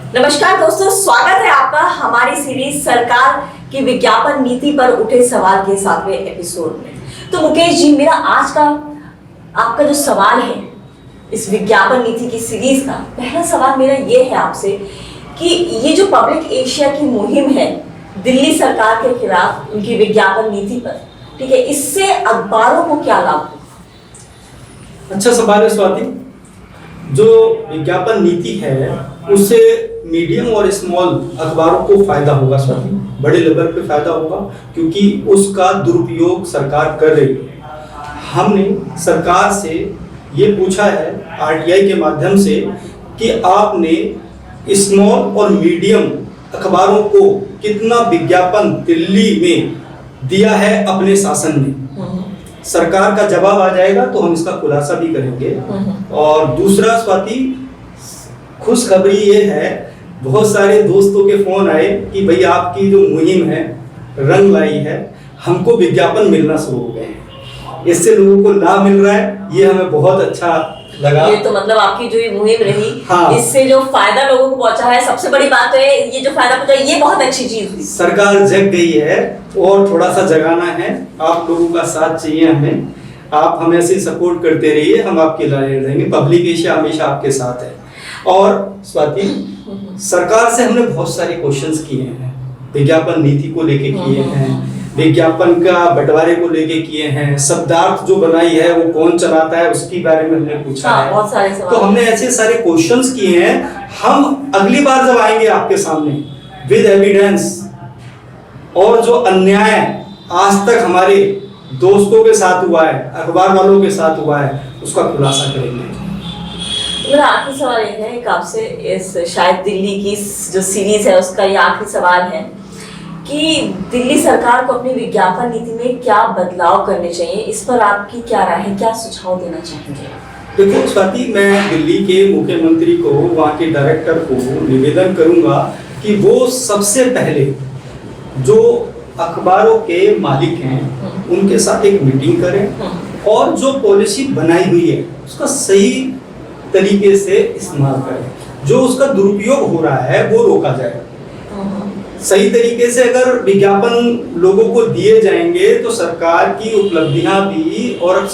नमस्कार दोस्तों, स्वागत है आपका हमारी सीरीज सरकार की विज्ञापन नीति पर उठे सवाल के 7वें एपिसोड में। तो मुकेश जी, मेरा आज का आपका जो सवाल है इस विज्ञापन नीति की सीरीज का पहला सवाल मेरा ये है आपसे कि ये जो पब्लिक एशिया की मुहिम है दिल्ली सरकार के खिलाफ उनकी विज्ञापन नीति पर, ठीक है, इससे अखबारों को क्या लाभ होगा? अच्छा सवाल है स्वाति। जो विज्ञापन नीति है उससे मीडियम और स्मॉल अखबारों को फायदा होगा स्वाति, बड़े लेवल पे फायदा होगा, क्योंकि उसका दुरुपयोग सरकार कर रही है। हमने सरकार से ये पूछा है आरटीआई के माध्यम से कि आपने स्मॉल और मीडियम अखबारों को कितना विज्ञापन दिल्ली में दिया है अपने शासन में। सरकार का जवाब आ जाएगा तो हम इसका खुलासा भी करेंगे। और दूसरा स्वाति, खुशखबरी ये है, बहुत सारे दोस्तों के फोन आए कि भाई आपकी जो मुहिम है रंग लाई है, हमको विज्ञापन मिलना शुरू हो गए हैं, इससे लोगों को लाभ मिल रहा है, ये हमें बहुत अच्छा लगा। ये तो मतलब आपकी जो ये मुहिम रही, हाँ, इससे जो फायदा लोगों को पहुंचा है, सबसे बड़ी बात तो है ये जो फायदा पहुंचा, ये बहुत अच्छी चीज हुई। सरकार जग गई है और थोड़ा सा जगाना है, आप लोगों का साथ चाहिए हमें। आप हमें ऐसे सपोर्ट करते रहिए, हम आपके लिए रहेंगे। पब्लिक एशिया हमेशा आपके साथ है। और स्वाति, सरकार से हमने बहुत सारे क्वेश्चंस किए हैं, विज्ञापन नीति को लेके किए हैं, विज्ञापन का बंटवारे को लेके किए हैं, शब्दार्थ जो बनाई है वो कौन चलाता है उसके बारे में हमने पूछा है। बहुत सारे सवाल। तो हमने ऐसे सारे क्वेश्चंस किए हैं। हम अगली बार जब आएंगे आपके सामने विद एविडेंस, और जो अन्याय आज तक हमारे दोस्तों के साथ हुआ है, अखबार वालों के साथ हुआ है, उसका खुलासा करेंगे। मेरा आखिरी सवाल ये है कि आपसे, इस शायद दिल्ली की जो सीरीज है उसका ये आखिरी सवाल है कि दिल्ली सरकार को अपनी विज्ञापन नीति में क्या बदलाव करने चाहिए, इस पर आपकी क्या राय है, क्या सुझाव देना चाहेंगे? देखो स्वाति, मैं दिल्ली के मुख्यमंत्री को, वहाँ के डायरेक्टर को निवेदन करूंगा कि वो सबसे पहले जो अखबारों के मालिक हैं उनके साथ एक मीटिंग करें और जो पॉलिसी बनाई हुई है उसका सही तरीके से इस्तेमाल करें। जो उसका दुरुपयोग हो रहा है वो रोका जाए। सही तरीके से अगर विज्ञापन लोगों को दिए जाएंगे तो सरकार की उपलब्धियां भी और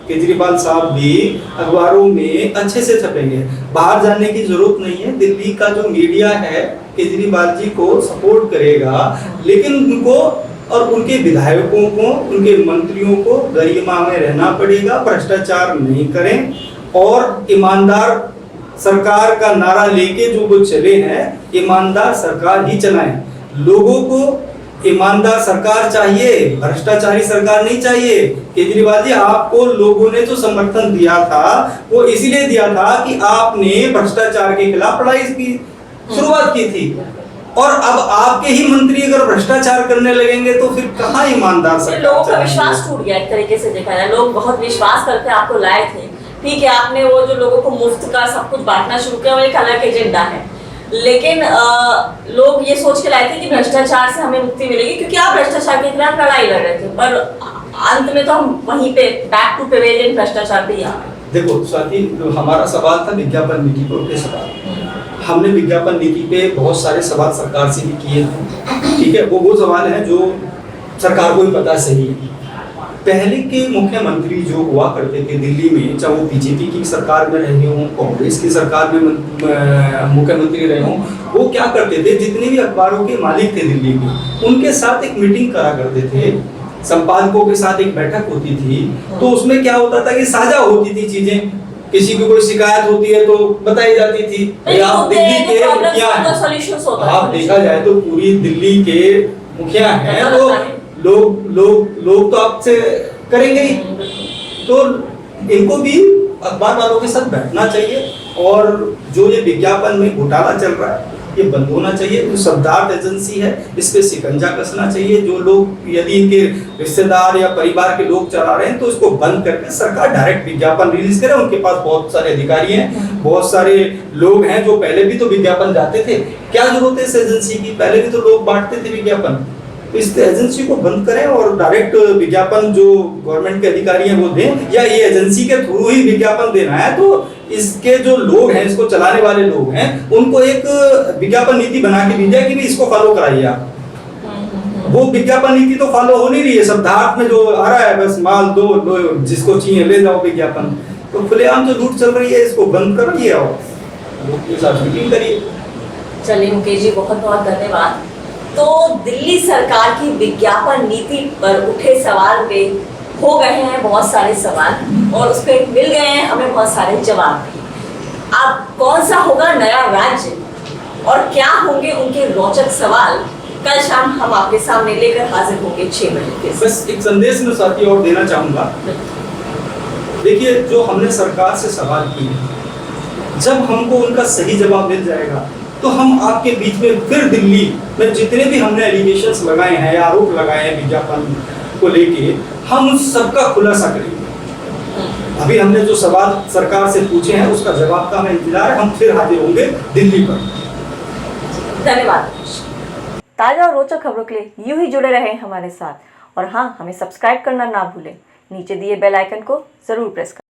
केजरीवाल साहब भी अखबारों में अच्छे से छपेंगे। बाहर जाने की जरूरत नहीं है। दिल्ली का जो मीडिया है केजरीवाल जी को सपोर्ट करेगा, लेकिन उनको और उनके विधायकों को, उनके मंत्रियों को गरिमा में रहना पड़ेगा, भ्रष्टाचार नहीं करें और ईमानदार सरकार का नारा लेके जो वो चले हैं, ईमानदार सरकार ही चलाएं। लोगों को ईमानदार सरकार चाहिए, भ्रष्टाचारी सरकार नहीं चाहिए। केजरीवाल जी, आपको लोगों ने जो समर्थन दिया था वो इसीलिए दिया था कि आपने भ्रष्टाचार के खिलाफ लड़ाई की शुरुआत की थी, और अब आपके ही मंत्री अगर भ्रष्टाचार करने लगेंगे तो फिर कहाँ ईमानदार सरकार? लोगों का विश्वास टूट गया एक तरीके से देखा जाए। लोग बहुत विश्वास करके आपको लाए थे, ठीक है, आपने वो जो लोगों को मुफ्त का सब कुछ बांटना शुरू किया, वो एक अलग एजेंडा है, लेकिन लोग ये सोच के लाए थे कि भ्रष्टाचार से हमें मुक्ति मिलेगी, क्योंकि आप भ्रष्टाचार के खिलाफ लड़ाई लड़ रहे थे, पर अंत में तो हम वहीं पे बैक टू पेवेलियन भ्रष्टाचार पे ही आ गए। देखो स्वाति, हमारा सवाल था विज्ञापन नीति पर के सवाल। हमने विज्ञापन नीति पे बहुत सारे सवाल सरकार से भी किए हैं, ठीक है। वो सवाल हैं जो सरकार को भी पता सही है। पहले के मुख्यमंत्री जो हुआ करते थे दिल्ली में, चाहे वो बीजेपी की सरकार में रहे हों, कांग्रेस की सरकार में मुख्यमंत्री रहे हों, वो क्या करते थे, जितने भी अखबारों के मालिक थे दिल्ली के, उनके साथ एक मीटिंग करा करते थे, संपादकों के साथ एक बैठक होती थी। तो उसमें क्या होता था कि साझा होती थी चीजें, किसी की कोई शिकायत होती है तो बताई जाती थी। आप दिल्ली के मुखिया हैं, आप देखा जाए तो पूरी दिल्ली के मुखिया हैं, तो लोग तो आपसे करेंगे ही। तो इनको भी अखबार वालों के साथ बैठना चाहिए, और जो ये विज्ञापन में घोटाला चल रहा है ये बंद होना चाहिए। जो शब्दार्थ एजेंसी है इस पे शिकंजा कसना चाहिए। जो लोग, यदि इनके रिश्तेदार या परिवार के लोग चला रहे हैं तो इसको बंद करके सरकार डायरेक्ट विज्ञापन रिलीज करे। उनके पास बहुत सारे अधिकारी हैं, बहुत सारे लोग हैं जो पहले भी तो विज्ञापन जाते थे। क्या जरूरत है इस एजेंसी की? पहले भी तो लोग बांटते थे विज्ञापन। इस एजेंसी को बंद करें और डायरेक्ट विज्ञापन जो गवर्नमेंट के अधिकारी हैं वो दें, या ये एजेंसी के थ्रू ही विज्ञापन देना है तो इसके जो लोग हैं, इसको चलाने वाले लोग हैं, उनको एक विज्ञापन नीति बना के दी जाए कि भी इसको फॉलो कराइए आप। वो विज्ञापन नीति तो फॉलो हो नहीं रही है, सब धाक में जो आ रहा है बस माल दो, लो जिसको चाहिए ले जाओ विज्ञापन। तो खुलेआम जो लूट चल रही है इसको बंद करिए और लोग के साथ मीटिंग करिए। चलिए मुकेश जी, बहुत बहुत धन्यवाद। तो दिल्ली सरकार की विज्ञापन नीति पर उठे सवाल पे हो गए हैं बहुत सारे सवाल और उस पर मिल गए हैं हमें बहुत सारे जवाब भी। अब कौन सा होगा नया राज्य और क्या होंगे उनके रोचक सवाल, कल शाम हम आपके सामने लेकर हाजिर होंगे 6 बजे के। बस एक संदेश में साथी और देना चाहूंगा। देखिए, जो हमने सरकार से सवाल किए, जब हमको उनका सही जवाब मिल जाएगा तो हम आपके बीच में फिर दिल्ली में जितने भी हमने एलिगेशंस लगाए हैं, आरोप लगाए हैं विज्ञापन को लेके, हम उस सबका खुलासा करेंगे। अभी हमने जो सवाल सरकार से पूछे हैं उसका जवाब का हमें इंतजार है, हम फिर हाजिर होंगे दिल्ली पर। धन्यवाद। ताजा और रोचक खबरों के लिए यूं ही जुड़े रहें हमारे साथ और हाँ, हमें सब्सक्राइब करना ना भूलें। नीचे दिए बेल आइकन को जरूर प्रेस करें।